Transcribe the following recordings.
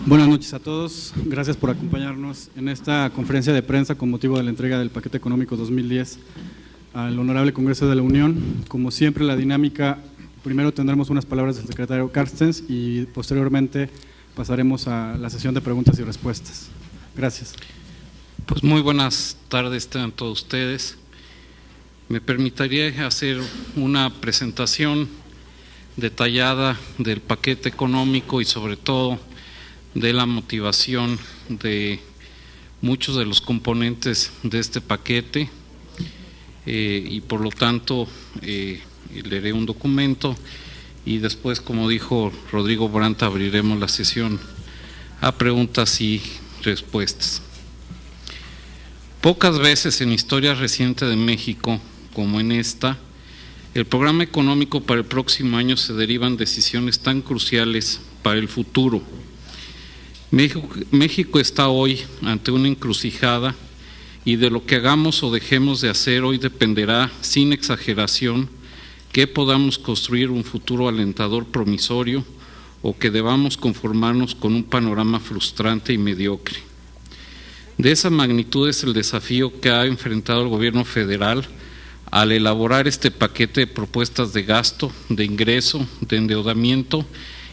Buenas noches a todos. Gracias por acompañarnos en esta conferencia de prensa con motivo de la entrega del paquete económico 2010 al Honorable Congreso de la Unión. Como siempre, la dinámica, primero tendremos unas palabras del secretario Carstens y posteriormente pasaremos a la sesión de preguntas y respuestas. Gracias. Pues muy buenas tardes a todos ustedes. Me permitiría hacer una presentación detallada del paquete económico y sobre todo de la motivación de muchos de los componentes de este paquete y por lo tanto leeré un documento y después, como dijo Rodrigo Brandt, abriremos la sesión a preguntas y respuestas. Pocas veces en historia reciente de México, como en esta, el programa económico para el próximo año se derivan decisiones tan cruciales para el futuro. México está hoy ante una encrucijada y de lo que hagamos o dejemos de hacer hoy dependerá, sin exageración, que podamos construir un futuro alentador promisorio o que debamos conformarnos con un panorama frustrante y mediocre. De esa magnitud es el desafío que ha enfrentado el gobierno federal al elaborar este paquete de propuestas de gasto, de ingreso, de endeudamiento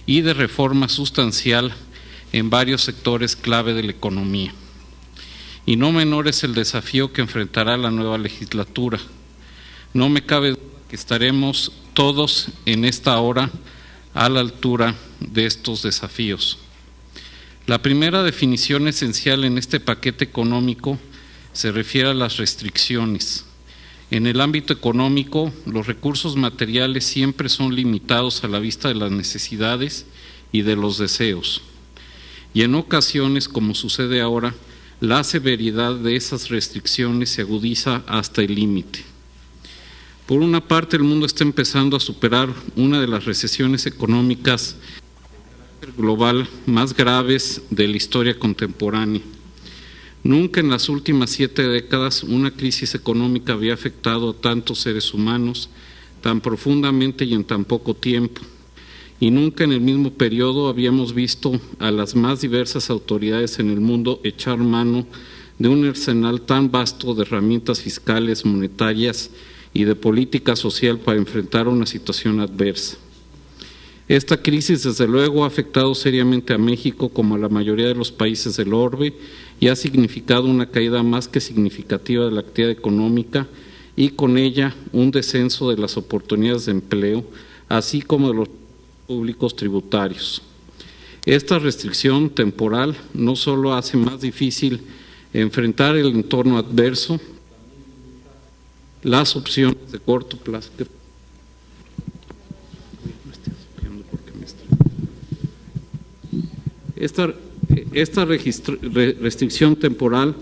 y de reforma sustancial en varios sectores clave de la economía. Y no menor es el desafío que enfrentará la nueva legislatura. No me cabe duda que estaremos todos en esta hora a la altura de estos desafíos. La primera definición esencial en este paquete económico se refiere a las restricciones. En el ámbito económico, los recursos materiales siempre son limitados a la vista de las necesidades y de los deseos. Y en ocasiones, como sucede ahora, la severidad de esas restricciones se agudiza hasta el límite. Por una parte, el mundo está empezando a superar una de las recesiones económicas global más graves de la historia contemporánea. Nunca en las últimas 7 décadas una crisis económica había afectado a tantos seres humanos tan profundamente y en tan poco tiempo. Y nunca en el mismo periodo habíamos visto a las más diversas autoridades en el mundo echar mano de un arsenal tan vasto de herramientas fiscales, monetarias y de política social para enfrentar una situación adversa. Esta crisis, desde luego, ha afectado seriamente a México como a la mayoría de los países del orbe y ha significado una caída más que significativa de la actividad económica y con ella un descenso de las oportunidades de empleo, así como de los públicos tributarios. Esta restricción temporal no solo hace más difícil enfrentar el entorno adverso, las opciones de corto plazo. Esta restricción temporal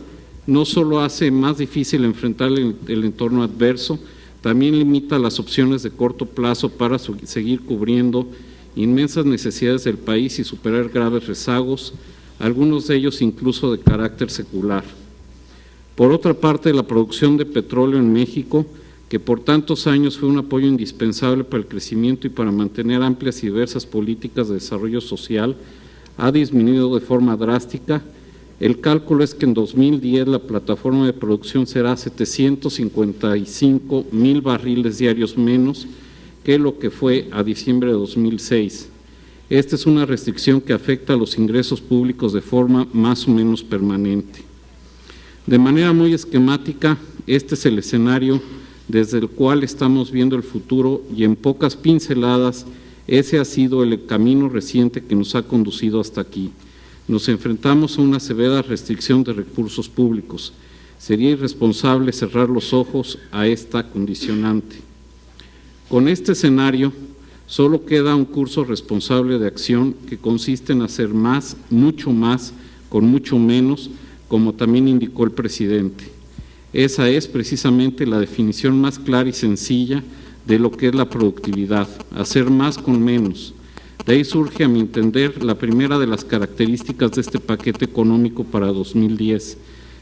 no solo hace más difícil enfrentar el entorno adverso, también limita las opciones de corto plazo para seguir cubriendo inmensas necesidades del país y superar graves rezagos, algunos de ellos incluso de carácter secular. Por otra parte, la producción de petróleo en México, que por tantos años fue un apoyo indispensable para el crecimiento y para mantener amplias y diversas políticas de desarrollo social, ha disminuido de forma drástica. El cálculo es que en 2010 la plataforma de producción será 755,000 barriles diarios menos que lo que fue a diciembre de 2006. Esta es una restricción que afecta a los ingresos públicos de forma más o menos permanente. De manera muy esquemática, este es el escenario desde el cual estamos viendo el futuro y en pocas pinceladas, ese ha sido el camino reciente que nos ha conducido hasta aquí. Nos enfrentamos a una severa restricción de recursos públicos. Sería irresponsable cerrar los ojos a esta condicionante. Con este escenario, solo queda un curso responsable de acción que consiste en hacer más, mucho más, con mucho menos, como también indicó el presidente. Esa es precisamente la definición más clara y sencilla de lo que es la productividad, hacer más con menos. De ahí surge, a mi entender, la primera de las características de este paquete económico para 2010.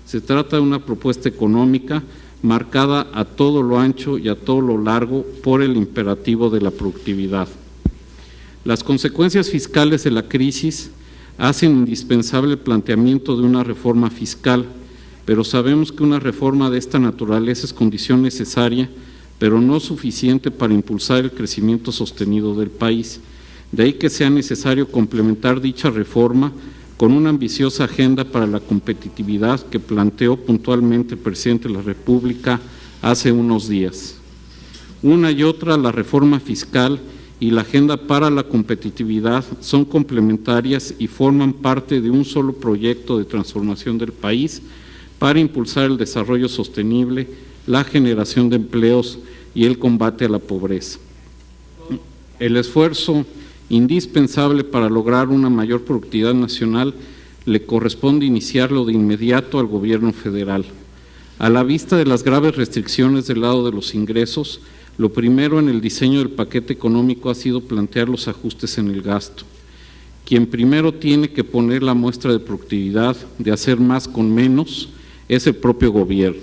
Se trata de una propuesta económica marcada a todo lo ancho y a todo lo largo por el imperativo de la productividad. Las consecuencias fiscales de la crisis hacen indispensable el planteamiento de una reforma fiscal, pero sabemos que una reforma de esta naturaleza es condición necesaria, pero no suficiente para impulsar el crecimiento sostenido del país. De ahí que sea necesario complementar dicha reforma con una ambiciosa agenda para la competitividad que planteó puntualmente el presidente de la República hace unos días. Una y otra, la reforma fiscal y la agenda para la competitividad son complementarias y forman parte de un solo proyecto de transformación del país para impulsar el desarrollo sostenible, la generación de empleos y el combate a la pobreza. El esfuerzo indispensable para lograr una mayor productividad nacional le corresponde iniciarlo de inmediato al Gobierno federal. A la vista de las graves restricciones del lado de los ingresos, lo primero en el diseño del paquete económico ha sido plantear los ajustes en el gasto. Quien primero tiene que poner la muestra de productividad, de hacer más con menos, es el propio gobierno.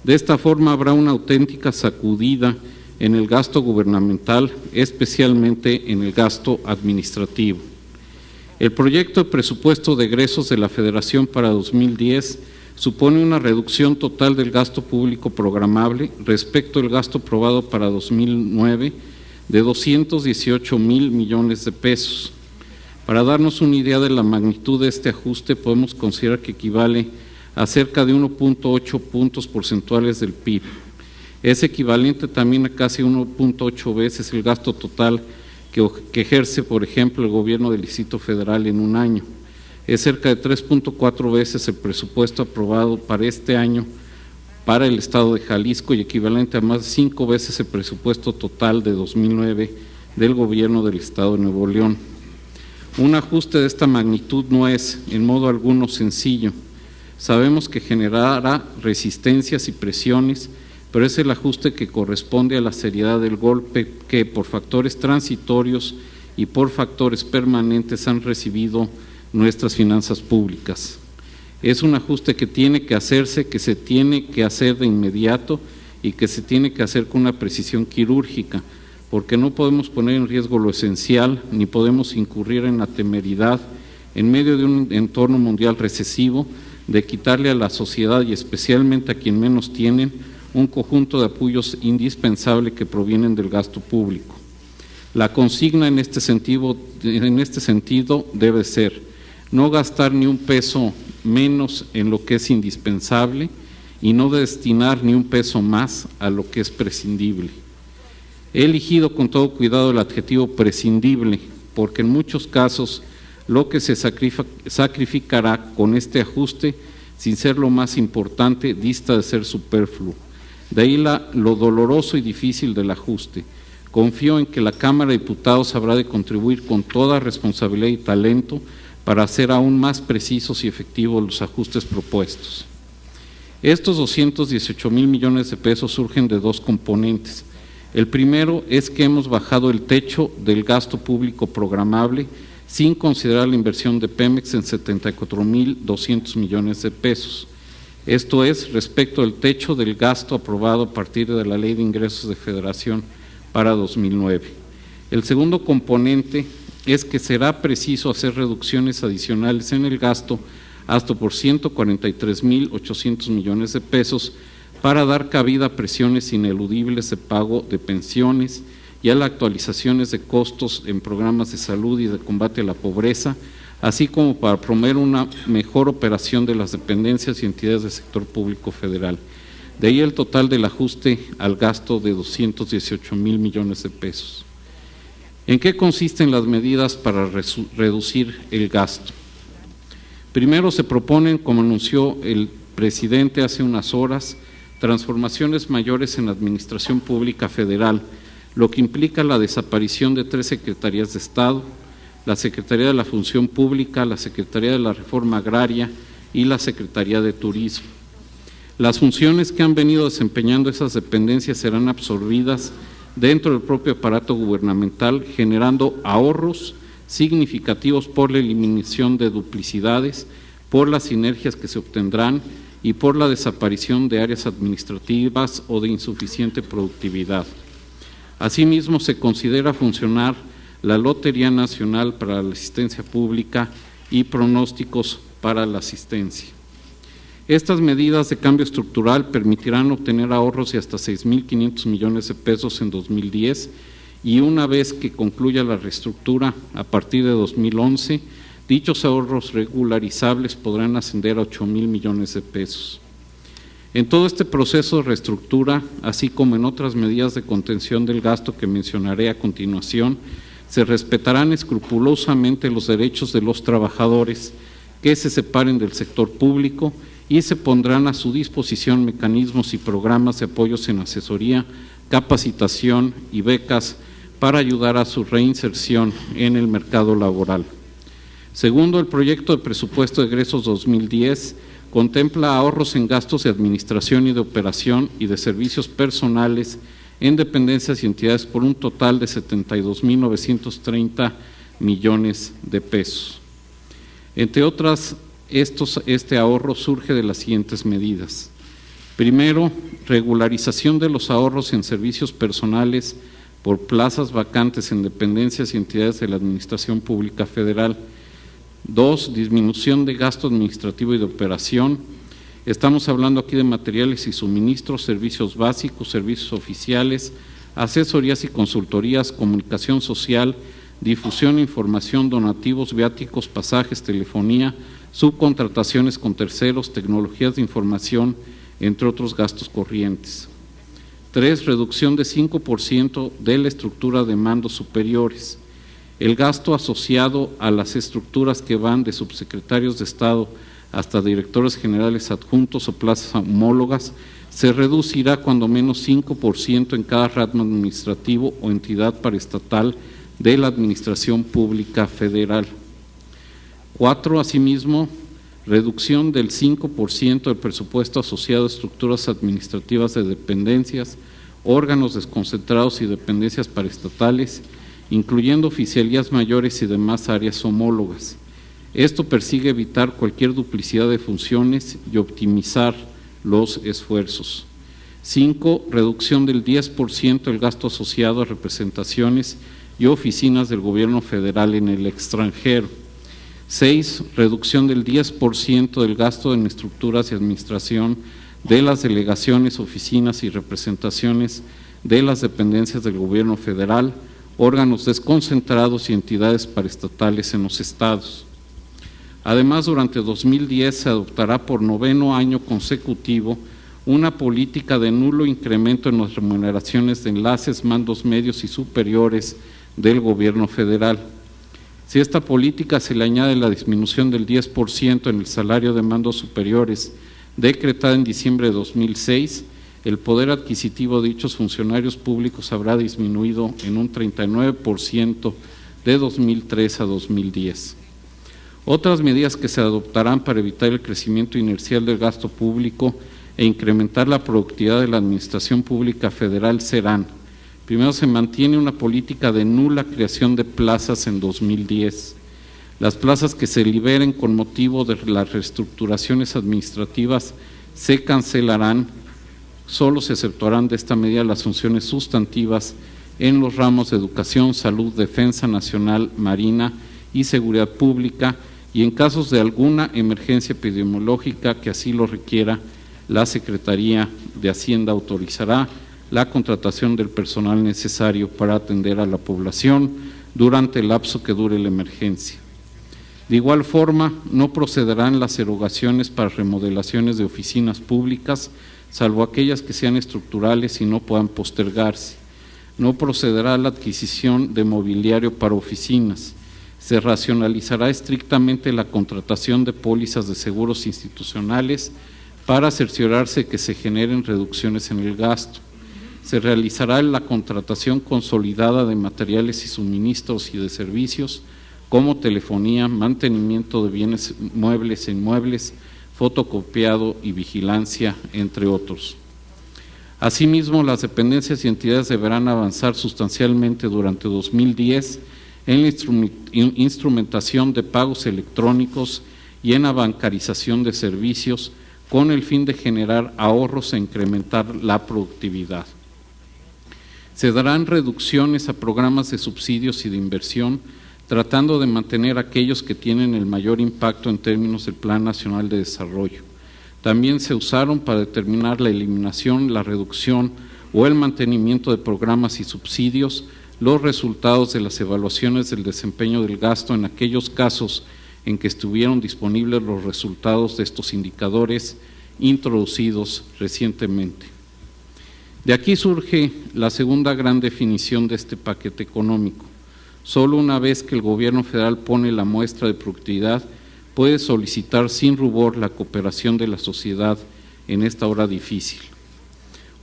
De esta forma habrá una auténtica sacudida en el gasto gubernamental, especialmente en el gasto administrativo. El proyecto de presupuesto de egresos de la Federación para 2010 supone una reducción total del gasto público programable respecto al gasto aprobado para 2009 de 218,000 millones de pesos. Para darnos una idea de la magnitud de este ajuste, podemos considerar que equivale a cerca de 1.8 puntos porcentuales del PIB. Es equivalente también a casi 1.8 veces el gasto total que ejerce, por ejemplo, el gobierno del Distrito Federal en un año. Es cerca de 3.4 veces el presupuesto aprobado para este año para el Estado de Jalisco y equivalente a más de 5 veces el presupuesto total de 2009 del gobierno del Estado de Nuevo León. Un ajuste de esta magnitud no es, en modo alguno, sencillo. Sabemos que generará resistencias y presiones, pero es el ajuste que corresponde a la seriedad del golpe que por factores transitorios y por factores permanentes han recibido nuestras finanzas públicas. Es un ajuste que tiene que hacerse, que se tiene que hacer de inmediato y que se tiene que hacer con una precisión quirúrgica, porque no podemos poner en riesgo lo esencial, ni podemos incurrir en la temeridad, en medio de un entorno mundial recesivo, de quitarle a la sociedad y especialmente a quien menos tienen un conjunto de apoyos indispensables que provienen del gasto público. La consigna en este sentido debe ser no gastar ni un peso menos en lo que es indispensable y no destinar ni un peso más a lo que es prescindible. He elegido con todo cuidado el adjetivo prescindible, porque en muchos casos lo que se sacrificará con este ajuste, sin ser lo más importante, dista de ser superfluo. De ahí lo doloroso y difícil del ajuste. Confío en que la Cámara de Diputados habrá de contribuir con toda responsabilidad y talento para hacer aún más precisos y efectivos los ajustes propuestos. Estos 218,000 millones de pesos surgen de dos componentes. El primero es que hemos bajado el techo del gasto público programable sin considerar la inversión de Pemex en 74,200 millones de pesos. Esto es, respecto al techo del gasto aprobado a partir de la Ley de Ingresos de Federación para 2009. El segundo componente es que será preciso hacer reducciones adicionales en el gasto hasta por 143,800 millones de pesos para dar cabida a presiones ineludibles de pago de pensiones y a las actualizaciones de costos en programas de salud y de combate a la pobreza, así como para promover una mejor operación de las dependencias y entidades del sector público federal. De ahí el total del ajuste al gasto de 218,000 millones de pesos. ¿En qué consisten las medidas para reducir el gasto? Primero se proponen, como anunció el presidente hace unas horas, transformaciones mayores en la administración pública federal, lo que implica la desaparición de 3 secretarías de Estado, la Secretaría de la Función Pública, la Secretaría de la Reforma Agraria y la Secretaría de Turismo. Las funciones que han venido desempeñando esas dependencias serán absorbidas dentro del propio aparato gubernamental, generando ahorros significativos por la eliminación de duplicidades, por las sinergias que se obtendrán y por la desaparición de áreas administrativas o de insuficiente productividad. Asimismo, se considera funcionar la Lotería Nacional para la Asistencia Pública y pronósticos para la asistencia. Estas medidas de cambio estructural permitirán obtener ahorros de hasta 6.500 millones de pesos en 2010 y una vez que concluya la reestructura a partir de 2011, dichos ahorros regularizables podrán ascender a 8.000 millones de pesos. En todo este proceso de reestructura, así como en otras medidas de contención del gasto que mencionaré a continuación, se respetarán escrupulosamente los derechos de los trabajadores que se separen del sector público y se pondrán a su disposición mecanismos y programas de apoyos en asesoría, capacitación y becas para ayudar a su reinserción en el mercado laboral. Segundo, el proyecto de presupuesto de egresos 2010 contempla ahorros en gastos de administración y de operación y de servicios personales en dependencias y entidades por un total de 72.930 millones de pesos. Entre otras, este ahorro surge de las siguientes medidas. Primero, regularización de los ahorros en servicios personales por plazas vacantes en dependencias y entidades de la Administración Pública Federal. Dos, disminución de gasto administrativo y de operación. Estamos hablando aquí de materiales y suministros, servicios básicos, servicios oficiales, asesorías y consultorías, comunicación social, difusión, información, donativos, viáticos, pasajes, telefonía, subcontrataciones con terceros, tecnologías de información, entre otros gastos corrientes. 3. Reducción de 5% de la estructura de mandos superiores. El gasto asociado a las estructuras que van de subsecretarios de Estado hasta directores generales adjuntos o plazas homólogas se reducirá cuando menos 5% en cada ramo administrativo o entidad paraestatal de la Administración Pública Federal. 4. Asimismo, reducción del 5% del presupuesto asociado a estructuras administrativas de dependencias, órganos desconcentrados y dependencias paraestatales, incluyendo oficialías mayores y demás áreas homólogas. Esto persigue evitar cualquier duplicidad de funciones y optimizar los esfuerzos. 5. Reducción del 10% del gasto asociado a representaciones y oficinas del gobierno federal en el extranjero. 6. Reducción del 10% del gasto en estructuras y administración de las delegaciones, oficinas y representaciones de las dependencias del gobierno federal, órganos desconcentrados y entidades paraestatales en los estados. Además, durante 2010 se adoptará por 9º año consecutivo una política de nulo incremento en las remuneraciones de enlaces, mandos medios y superiores del gobierno federal. Si a esta política se le añade la disminución del 10% en el salario de mandos superiores decretada en diciembre de 2006, el poder adquisitivo de dichos funcionarios públicos habrá disminuido en un 39% de 2003 a 2010. Otras medidas que se adoptarán para evitar el crecimiento inercial del gasto público e incrementar la productividad de la Administración Pública Federal serán: primero, se mantiene una política de nula creación de plazas en 2010. Las plazas que se liberen con motivo de las reestructuraciones administrativas se cancelarán. Solo se exceptuarán de esta medida las funciones sustantivas en los ramos de educación, salud, defensa nacional, marina y seguridad pública, y en casos de alguna emergencia epidemiológica que así lo requiera, la Secretaría de Hacienda autorizará la contratación del personal necesario para atender a la población durante el lapso que dure la emergencia. De igual forma, no procederán las erogaciones para remodelaciones de oficinas públicas, salvo aquellas que sean estructurales y no puedan postergarse. No procederá la adquisición de mobiliario para oficinas. Se racionalizará estrictamente la contratación de pólizas de seguros institucionales para cerciorarse que se generen reducciones en el gasto. Se realizará la contratación consolidada de materiales y suministros y de servicios como telefonía, mantenimiento de bienes muebles e inmuebles, fotocopiado y vigilancia, entre otros. Asimismo, las dependencias y entidades deberán avanzar sustancialmente durante 2010 en la instrumentación de pagos electrónicos y en la bancarización de servicios con el fin de generar ahorros e incrementar la productividad. Se darán reducciones a programas de subsidios y de inversión, tratando de mantener aquellos que tienen el mayor impacto en términos del Plan Nacional de Desarrollo. También se usaron para determinar la eliminación, la reducción o el mantenimiento de programas y subsidios, los resultados de las evaluaciones del desempeño del gasto en aquellos casos en que estuvieron disponibles los resultados de estos indicadores introducidos recientemente. De aquí surge la segunda gran definición de este paquete económico. Solo una vez que el gobierno federal pone la muestra de productividad, puede solicitar sin rubor la cooperación de la sociedad en esta hora difícil.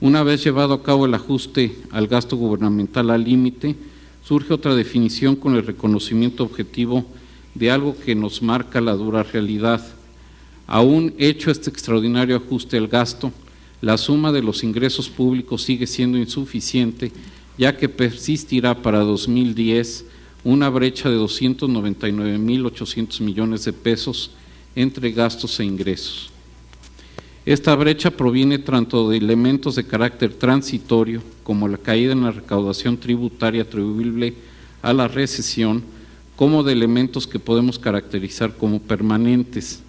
Una vez llevado a cabo el ajuste al gasto gubernamental al límite, surge otra definición con el reconocimiento objetivo de algo que nos marca la dura realidad. Aún hecho este extraordinario ajuste al gasto, la suma de los ingresos públicos sigue siendo insuficiente, ya que persistirá para 2010 una brecha de 299.800 millones de pesos entre gastos e ingresos. Esta brecha proviene tanto de elementos de carácter transitorio, como la caída en la recaudación tributaria atribuible a la recesión, como de elementos que podemos caracterizar como permanentes,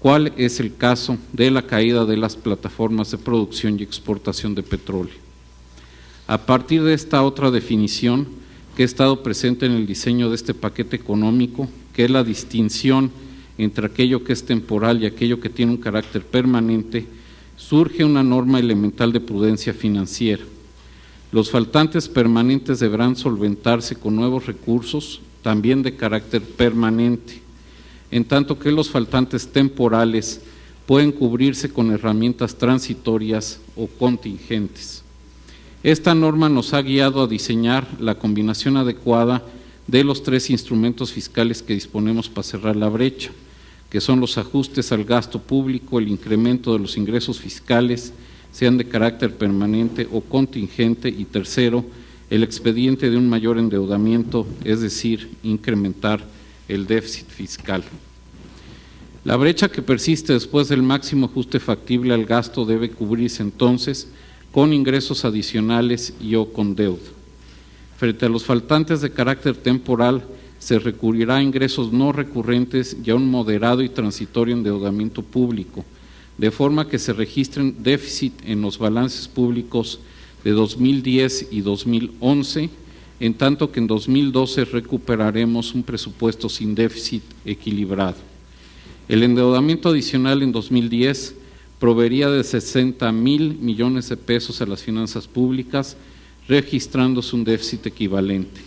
cuál es el caso de la caída de las plataformas de producción y exportación de petróleo. A partir de esta otra definición que ha estado presente en el diseño de este paquete económico, que es la distinción entre aquello que es temporal y aquello que tiene un carácter permanente, surge una norma elemental de prudencia financiera. Los faltantes permanentes deberán solventarse con nuevos recursos, también de carácter permanente, en tanto que los faltantes temporales pueden cubrirse con herramientas transitorias o contingentes. Esta norma nos ha guiado a diseñar la combinación adecuada de los tres instrumentos fiscales que disponemos para cerrar la brecha, que son los ajustes al gasto público, el incremento de los ingresos fiscales, sean de carácter permanente o contingente, y tercero, el expediente de un mayor endeudamiento, es decir, incrementar el déficit fiscal. La brecha que persiste después del máximo ajuste factible al gasto debe cubrirse entonces con ingresos adicionales y o con deuda. Frente a los faltantes de carácter temporal, se recurrirá a ingresos no recurrentes y a un moderado y transitorio endeudamiento público, de forma que se registren déficit en los balances públicos de 2010 y 2011, en tanto que en 2012 recuperaremos un presupuesto sin déficit equilibrado. El endeudamiento adicional en 2010 proveería de 60,000 millones de pesos a las finanzas públicas, registrándose un déficit equivalente.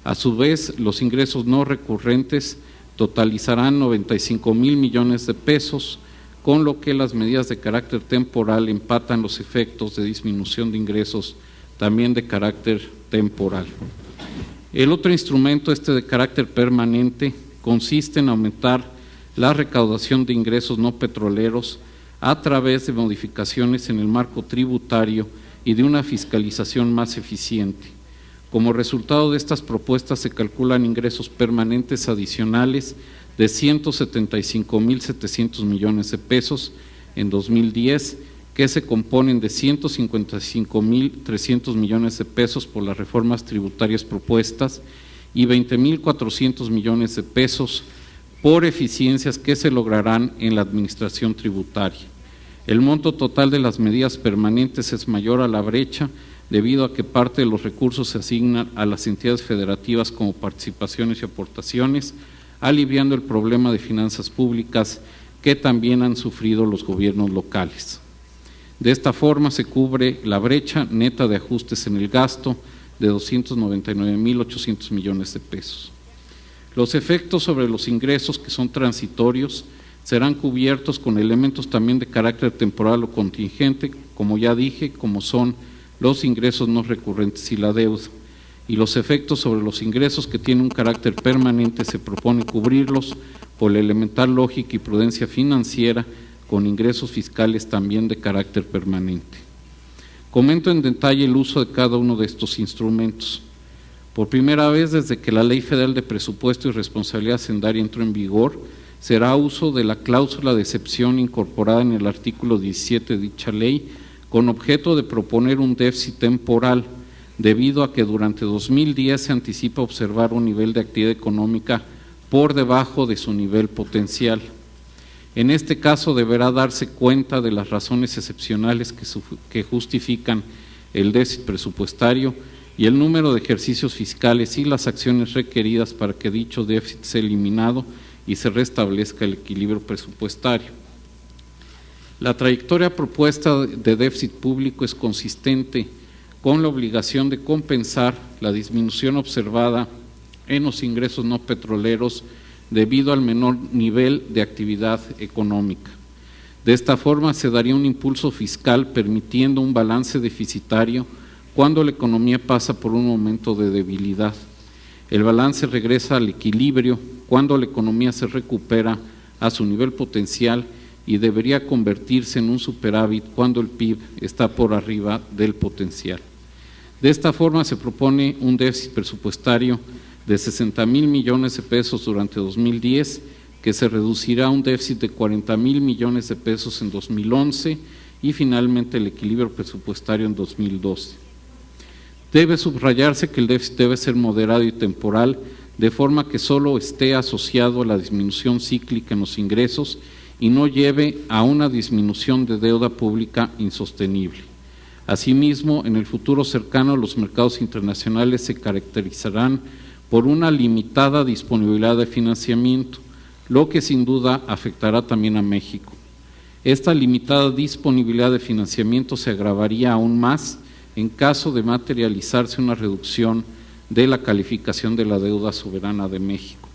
A su vez, los ingresos no recurrentes totalizarán 95,000 millones de pesos, con lo que las medidas de carácter temporal empatan los efectos de disminución de ingresos también de carácter temporal. El otro instrumento, de carácter permanente, consiste en aumentar la recaudación de ingresos no petroleros a través de modificaciones en el marco tributario y de una fiscalización más eficiente. Como resultado de estas propuestas se calculan ingresos permanentes adicionales de 175,700 millones de pesos en 2010, que se componen de 155,300 millones de pesos por las reformas tributarias propuestas y 20,400 millones de pesos por eficiencias que se lograrán en la administración tributaria. El monto total de las medidas permanentes es mayor a la brecha, debido a que parte de los recursos se asignan a las entidades federativas como participaciones y aportaciones, aliviando el problema de finanzas públicas que también han sufrido los gobiernos locales. De esta forma se cubre la brecha neta de ajustes en el gasto de 299,800 millones de pesos. Los efectos sobre los ingresos, que son transitorios, serán cubiertos con elementos también de carácter temporal o contingente, como ya dije, como son los ingresos no recurrentes y la deuda. Y los efectos sobre los ingresos que tienen un carácter permanente se propone cubrirlos por la elemental lógica y prudencia financiera con ingresos fiscales también de carácter permanente. Comento en detalle el uso de cada uno de estos instrumentos. Por primera vez desde que la Ley Federal de Presupuesto y Responsabilidad Hacendaria entró en vigor, será uso de la cláusula de excepción incorporada en el artículo 17 de dicha ley, con objeto de proponer un déficit temporal, debido a que durante 2010 se anticipa observar un nivel de actividad económica por debajo de su nivel potencial. En este caso deberá darse cuenta de las razones excepcionales que justifican el déficit presupuestario y el número de ejercicios fiscales y las acciones requeridas para que dicho déficit sea eliminado y se restablezca el equilibrio presupuestario. La trayectoria propuesta de déficit público es consistente con la obligación de compensar la disminución observada en los ingresos no petroleros debido al menor nivel de actividad económica. De esta forma se daría un impulso fiscal permitiendo un balance deficitario cuando la economía pasa por un momento de debilidad. El balance regresa al equilibrio cuando la economía se recupera a su nivel potencial y debería convertirse en un superávit cuando el PIB está por arriba del potencial. De esta forma se propone un déficit presupuestario de 60,000 millones de pesos durante 2010, que se reducirá a un déficit de 40,000 millones de pesos en 2011 y finalmente el equilibrio presupuestario en 2012. Debe subrayarse que el déficit debe ser moderado y temporal, de forma que solo esté asociado a la disminución cíclica en los ingresos y no lleve a una disminución de deuda pública insostenible. Asimismo, en el futuro cercano, los mercados internacionales se caracterizarán por una limitada disponibilidad de financiamiento, lo que sin duda afectará también a México. Esta limitada disponibilidad de financiamiento se agravaría aún más en caso de materializarse una reducción de la calificación de la deuda soberana de México.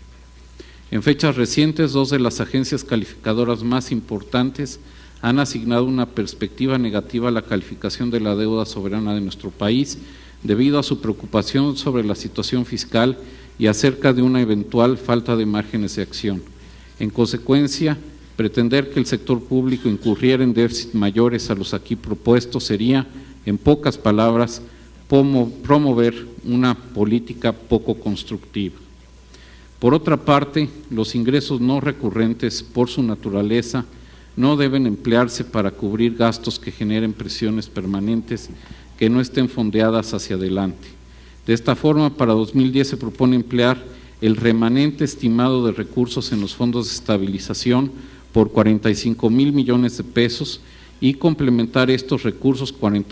En fechas recientes, dos de las agencias calificadoras más importantes han asignado una perspectiva negativa a la calificación de la deuda soberana de nuestro país debido a su preocupación sobre la situación fiscal y acerca de una eventual falta de márgenes de acción. En consecuencia, pretender que el sector público incurriera en déficits mayores a los aquí propuestos sería, en pocas palabras, promover una política poco constructiva. Por otra parte, los ingresos no recurrentes, por su naturaleza, no deben emplearse para cubrir gastos que generen presiones permanentes que no estén fondeadas hacia adelante. De esta forma, para 2010 se propone emplear el remanente estimado de recursos en los fondos de estabilización por 45,000 millones de pesos y complementar estos recursos con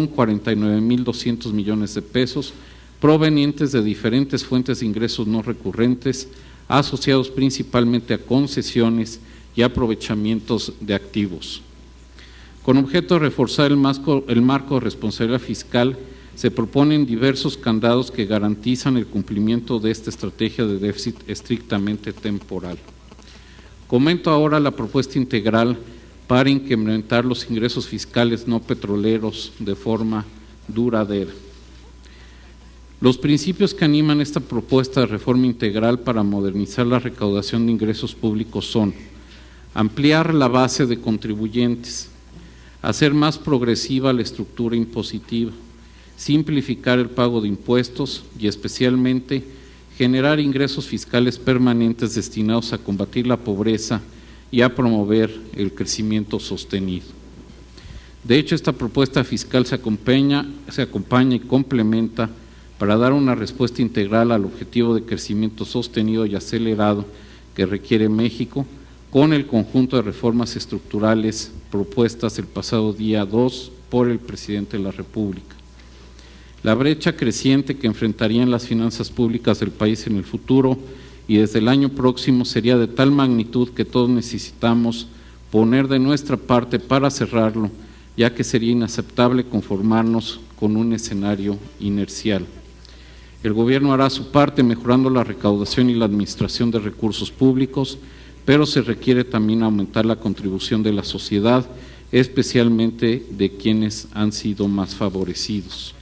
49,200 millones de pesos provenientes de diferentes fuentes de ingresos no recurrentes asociados principalmente a concesiones y aprovechamientos de activos. Con objeto de reforzar el marco de responsabilidad fiscal, se proponen diversos candados que garantizan el cumplimiento de esta estrategia de déficit estrictamente temporal. Comento ahora la propuesta integral para incrementar los ingresos fiscales no petroleros de forma duradera. Los principios que animan esta propuesta de reforma integral para modernizar la recaudación de ingresos públicos son: ampliar la base de contribuyentes, hacer más progresiva la estructura impositiva, simplificar el pago de impuestos y especialmente generar ingresos fiscales permanentes destinados a combatir la pobreza y a promover el crecimiento sostenido. De hecho, esta propuesta fiscal se acompaña y complementa para dar una respuesta integral al objetivo de crecimiento sostenido y acelerado que requiere México, con el conjunto de reformas estructurales propuestas el pasado día 2 por el presidente de la República. La brecha creciente que enfrentarían las finanzas públicas del país en el futuro y desde el año próximo sería de tal magnitud que todos necesitamos poner de nuestra parte para cerrarlo, ya que sería inaceptable conformarnos con un escenario inercial. El gobierno hará su parte mejorando la recaudación y la administración de recursos públicos, pero se requiere también aumentar la contribución de la sociedad, especialmente de quienes han sido más favorecidos.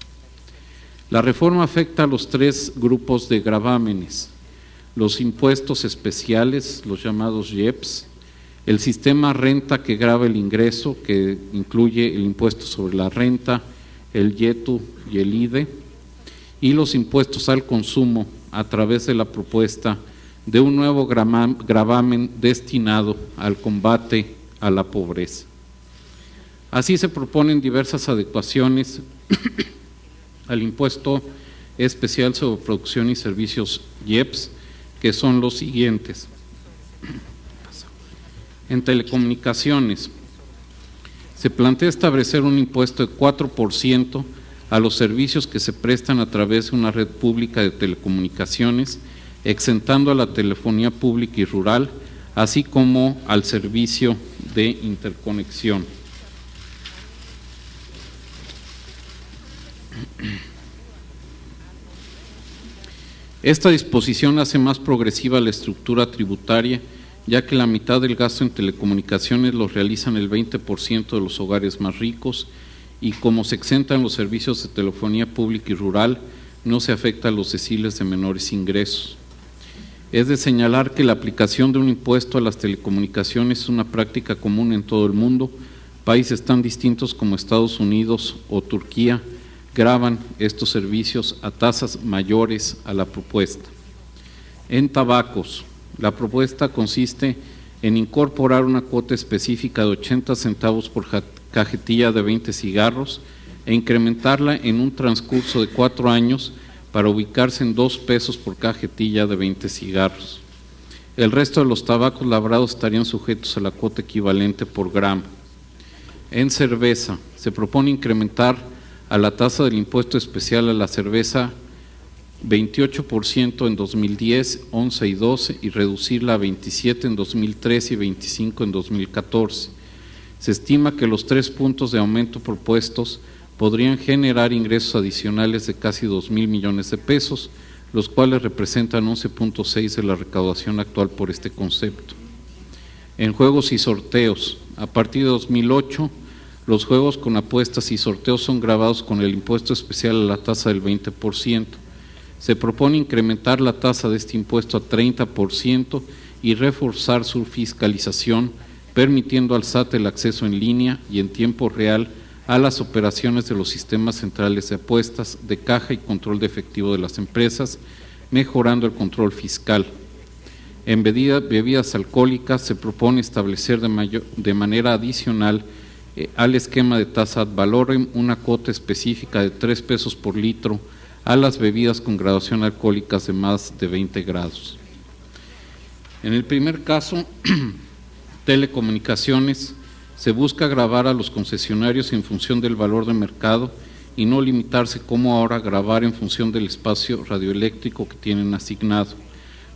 La reforma afecta a los tres grupos de gravámenes: los impuestos especiales, los llamados IEPS, el sistema renta que grava el ingreso, que incluye el impuesto sobre la renta, el IETU y el IDE, y los impuestos al consumo a través de la propuesta de un nuevo gravamen destinado al combate a la pobreza. Así se proponen diversas adecuaciones al impuesto especial sobre producción y servicios IEPS, que son los siguientes. En telecomunicaciones, se plantea establecer un impuesto de 4% a los servicios que se prestan a través de una red pública de telecomunicaciones, exentando a la telefonía pública y rural, así como al servicio de interconexión. Esta disposición hace más progresiva la estructura tributaria, ya que la mitad del gasto en telecomunicaciones lo realizan el 20% de los hogares más ricos, y como se exentan los servicios de telefonía pública y rural, no se afecta a los deciles de menores ingresos. Es de señalar que la aplicación de un impuesto a las telecomunicaciones es una práctica común en todo el mundo. Países tan distintos como Estados Unidos o Turquía gravan estos servicios a tasas mayores a la propuesta. En tabacos, la propuesta consiste en incorporar una cuota específica de 80 centavos por cajetilla de 20 cigarros e incrementarla en un transcurso de 4 años para ubicarse en 2 pesos por cajetilla de 20 cigarros. El resto de los tabacos labrados estarían sujetos a la cuota equivalente por gramo. En cerveza, se propone incrementar a la tasa del impuesto especial a la cerveza 28% en 2010, 11 y 12 y reducirla a 27 en 2013 y 25 en 2014. Se estima que los 3 puntos de aumento propuestos podrían generar ingresos adicionales de casi 2,000 millones de pesos, los cuales representan 11.6% de la recaudación actual por este concepto. En juegos y sorteos, a partir de 2008, los juegos con apuestas y sorteos son gravados con el impuesto especial a la tasa del 20%. Se propone incrementar la tasa de este impuesto a 30% y reforzar su fiscalización, permitiendo al SAT el acceso en línea y en tiempo real a las operaciones de los sistemas centrales de apuestas, de caja y control de efectivo de las empresas, mejorando el control fiscal. En bebidas alcohólicas se propone establecer de manera adicional al esquema de tasa ad valorem una cuota específica de 3 pesos por litro a las bebidas con graduación alcohólicas de más de 20 grados. En el primer caso, telecomunicaciones, se busca gravar a los concesionarios en función del valor de mercado y no limitarse como ahora a gravar en función del espacio radioeléctrico que tienen asignado.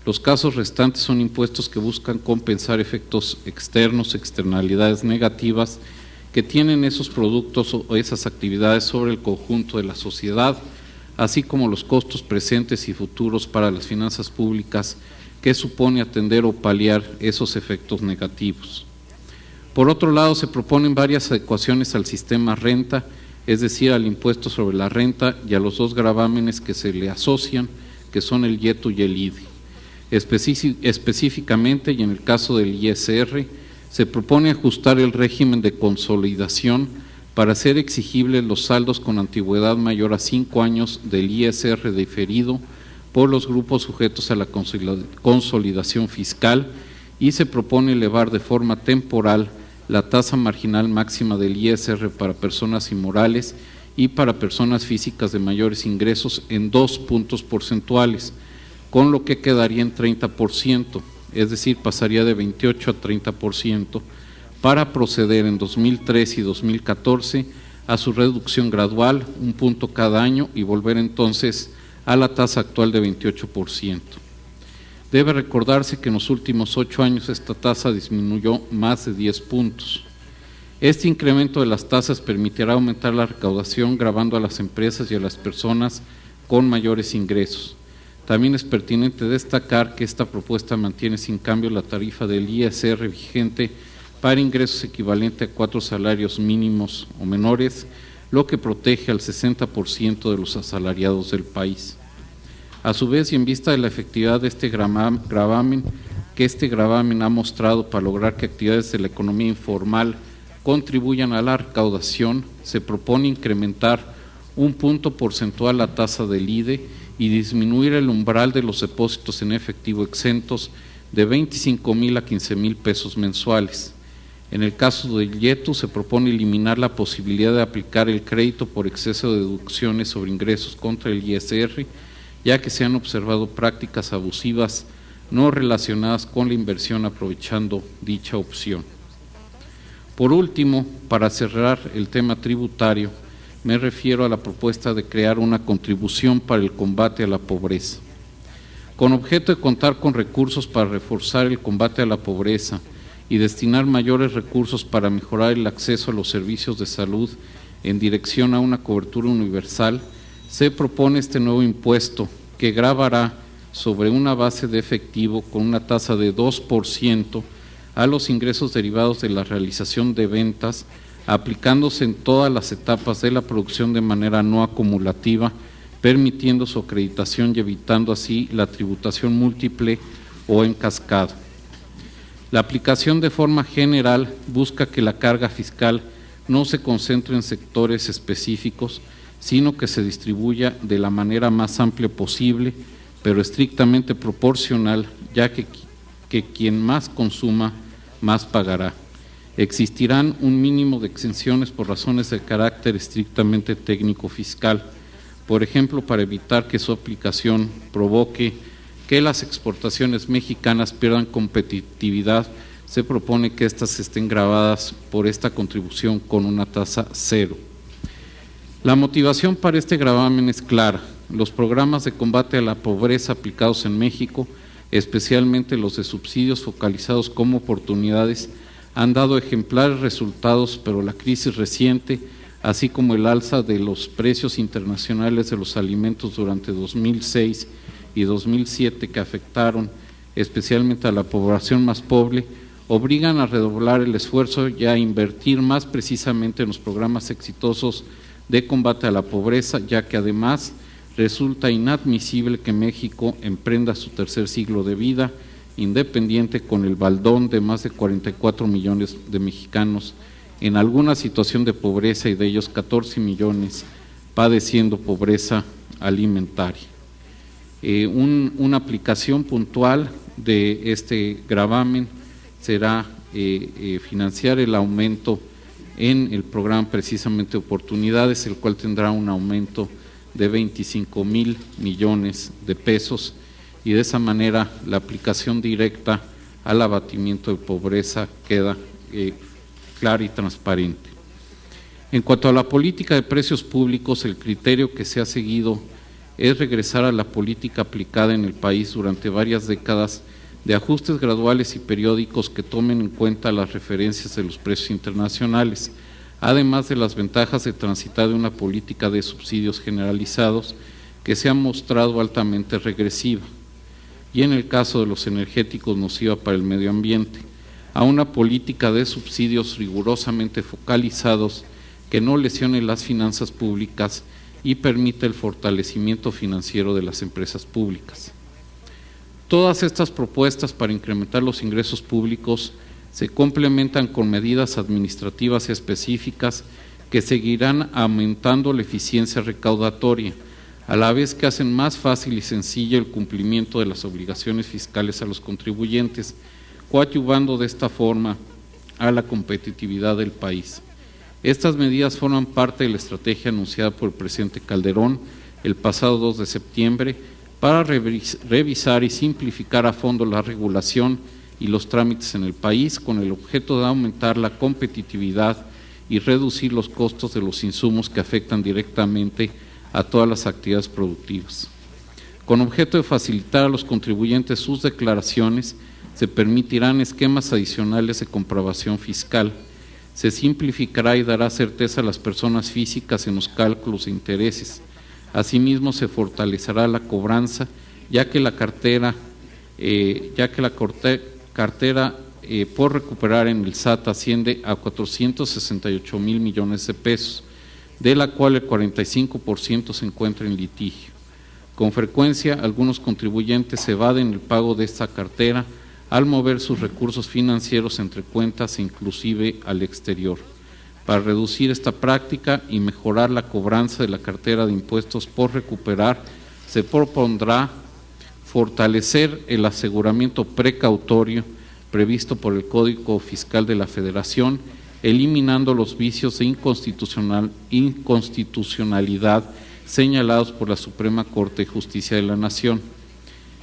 Los casos restantes son impuestos que buscan compensar efectos externos, externalidades negativas que tienen esos productos o esas actividades sobre el conjunto de la sociedad, así como los costos presentes y futuros para las finanzas públicas que supone atender o paliar esos efectos negativos. Por otro lado, se proponen varias adecuaciones al sistema renta, es decir, al impuesto sobre la renta y a los 2 gravámenes que se le asocian, que son el IETU y el IDI. Específicamente, y en el caso del ISR, se propone ajustar el régimen de consolidación para hacer exigibles los saldos con antigüedad mayor a 5 años del ISR diferido por los grupos sujetos a la consolidación fiscal, y se propone elevar de forma temporal la tasa marginal máxima del ISR para personas morales y para personas físicas de mayores ingresos en 2 puntos porcentuales, con lo que quedaría en 30%, es decir, pasaría de 28 a 30%, para proceder en 2013 y 2014 a su reducción gradual, 1 punto cada año, y volver entonces a la tasa actual de 28%. Debe recordarse que en los últimos 8 años esta tasa disminuyó más de 10 puntos. Este incremento de las tasas permitirá aumentar la recaudación, gravando a las empresas y a las personas con mayores ingresos. También es pertinente destacar que esta propuesta mantiene sin cambio la tarifa del ISR vigente para ingresos equivalentes a 4 salarios mínimos o menores, lo que protege al 60% de los asalariados del país. A su vez, y en vista de la efectividad de este gravamen, que este gravamen ha mostrado para lograr que actividades de la economía informal contribuyan a la recaudación, se propone incrementar 1 punto porcentual la tasa del IDE y disminuir el umbral de los depósitos en efectivo exentos de 25,000 a 15,000 pesos mensuales. En el caso del IETU se propone eliminar la posibilidad de aplicar el crédito por exceso de deducciones sobre ingresos contra el ISR, ya que se han observado prácticas abusivas no relacionadas con la inversión aprovechando dicha opción. Por último, para cerrar el tema tributario, me refiero a la propuesta de crear una contribución para el combate a la pobreza. Con objeto de contar con recursos para reforzar el combate a la pobreza y destinar mayores recursos para mejorar el acceso a los servicios de salud en dirección a una cobertura universal, se propone este nuevo impuesto que gravará sobre una base de efectivo con una tasa de 2% a los ingresos derivados de la realización de ventas, aplicándose en todas las etapas de la producción de manera no acumulativa, permitiendo su acreditación y evitando así la tributación múltiple o en cascada. La aplicación de forma general busca que la carga fiscal no se concentre en sectores específicos, sino que se distribuya de la manera más amplia posible, pero estrictamente proporcional, ya que quien más consuma, más pagará. Existirán un mínimo de exenciones por razones de carácter estrictamente técnico-fiscal, por ejemplo, para evitar que su aplicación provoque que las exportaciones mexicanas pierdan competitividad, se propone que éstas estén gravadas por esta contribución con una tasa cero. La motivación para este gravamen es clara. Los programas de combate a la pobreza aplicados en México, especialmente los de subsidios focalizados como oportunidades, han dado ejemplares resultados, pero la crisis reciente, así como el alza de los precios internacionales de los alimentos durante 2006 y 2007 que afectaron especialmente a la población más pobre, obligan a redoblar el esfuerzo y a invertir más precisamente en los programas exitosos de combate a la pobreza, ya que además resulta inadmisible que México emprenda su tercer siglo de vida independiente con el baldón de más de 44 millones de mexicanos en alguna situación de pobreza y de ellos 14 millones padeciendo pobreza alimentaria. Una aplicación puntual de este gravamen será financiar el aumento en el programa precisamente Oportunidades, el cual tendrá un aumento de 25,000 millones de pesos y de esa manera la aplicación directa al abatimiento de pobreza queda clara y transparente. En cuanto a la política de precios públicos, el criterio que se ha seguido es regresar a la política aplicada en el país durante varias décadas de ajustes graduales y periódicos que tomen en cuenta las referencias de los precios internacionales, además de las ventajas de transitar de una política de subsidios generalizados que se ha mostrado altamente regresiva, y en el caso de los energéticos nociva para el medio ambiente, a una política de subsidios rigurosamente focalizados que no lesione las finanzas públicas y permita el fortalecimiento financiero de las empresas públicas. Todas estas propuestas para incrementar los ingresos públicos se complementan con medidas administrativas específicas que seguirán aumentando la eficiencia recaudatoria, a la vez que hacen más fácil y sencillo el cumplimiento de las obligaciones fiscales a los contribuyentes, coadyuvando de esta forma a la competitividad del país. Estas medidas forman parte de la estrategia anunciada por el presidente Calderón el pasado 2 de septiembre para revisar y simplificar a fondo la regulación y los trámites en el país con el objeto de aumentar la competitividad y reducir los costos de los insumos que afectan directamente a todas las actividades productivas. Con objeto de facilitar a los contribuyentes sus declaraciones, se permitirán esquemas adicionales de comprobación fiscal. Se simplificará y dará certeza a las personas físicas en los cálculos de intereses. Asimismo, se fortalecerá la cobranza, ya que la cartera por recuperar en el SAT asciende a 468,000 millones de pesos, de la cual el 45% se encuentra en litigio. Con frecuencia, algunos contribuyentes evaden el pago de esta cartera al mover sus recursos financieros entre cuentas e inclusive al exterior. Para reducir esta práctica y mejorar la cobranza de la cartera de impuestos por recuperar, se propondrá fortalecer el aseguramiento precautorio previsto por el Código Fiscal de la Federación, eliminando los vicios de inconstitucionalidad señalados por la Suprema Corte de Justicia de la Nación.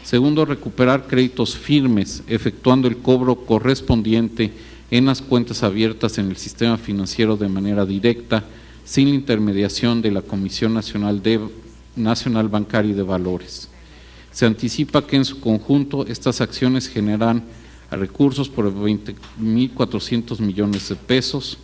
Segundo, recuperar créditos firmes, efectuando el cobro correspondiente en las cuentas abiertas en el sistema financiero de manera directa, sin la intermediación de la Comisión Nacional Bancaria y de Valores. Se anticipa que en su conjunto estas acciones generan recursos por 20.400 millones de pesos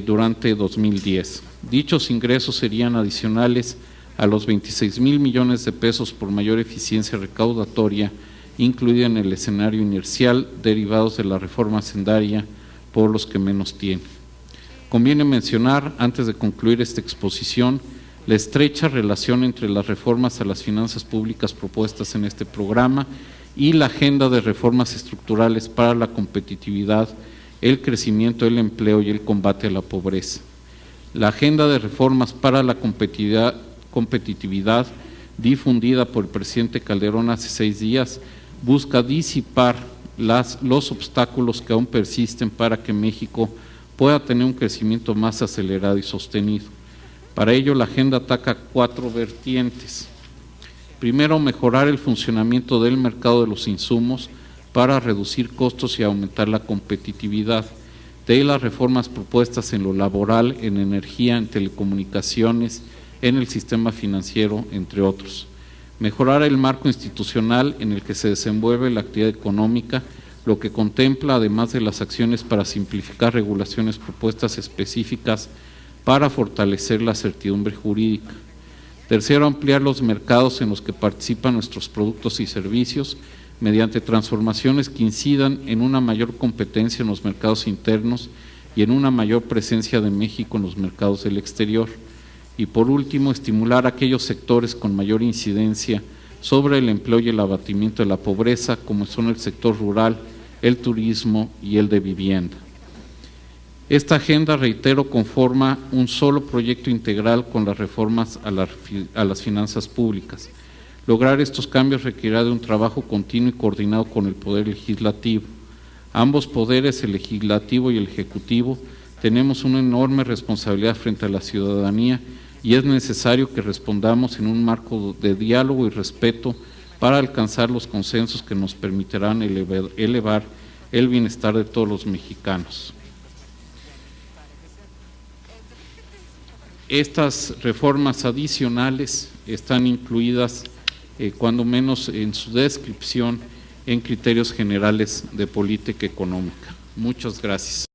durante 2010. Dichos ingresos serían adicionales a los 26.000 millones de pesos por mayor eficiencia recaudatoria, incluida en el escenario inercial, derivados de la reforma hacendaria por los que menos tienen. Conviene mencionar, antes de concluir esta exposición, la estrecha relación entre las reformas a las finanzas públicas propuestas en este programa y la agenda de reformas estructurales para la competitividad, el crecimiento del empleo y el combate a la pobreza. La agenda de reformas para la competitividad, difundida por el presidente Calderón hace 6 días, busca disipar los obstáculos que aún persisten para que México pueda tener un crecimiento más acelerado y sostenido. Para ello, la agenda ataca 4 vertientes. Primero, mejorar el funcionamiento del mercado de los insumos para reducir costos y aumentar la competitividad. De ahí las reformas propuestas en lo laboral, en energía, en telecomunicaciones, en el sistema financiero, entre otros. Mejorar el marco institucional en el que se desenvuelve la actividad económica, lo que contempla, además de las acciones para simplificar regulaciones propuestas específicas para fortalecer la certidumbre jurídica. Tercero, ampliar los mercados en los que participan nuestros productos y servicios mediante transformaciones que incidan en una mayor competencia en los mercados internos y en una mayor presencia de México en los mercados del exterior. Y por último, estimular aquellos sectores con mayor incidencia sobre el empleo y el abatimiento de la pobreza, como son el sector rural, el turismo y el de vivienda. Esta agenda, reitero, conforma un solo proyecto integral con las reformas a las finanzas públicas. Lograr estos cambios requerirá de un trabajo continuo y coordinado con el Poder Legislativo. Ambos poderes, el Legislativo y el Ejecutivo, tenemos una enorme responsabilidad frente a la ciudadanía y es necesario que respondamos en un marco de diálogo y respeto para alcanzar los consensos que nos permitirán elevar el bienestar de todos los mexicanos. Estas reformas adicionales están incluidas, cuando menos en su descripción, en criterios generales de política económica. Muchas gracias.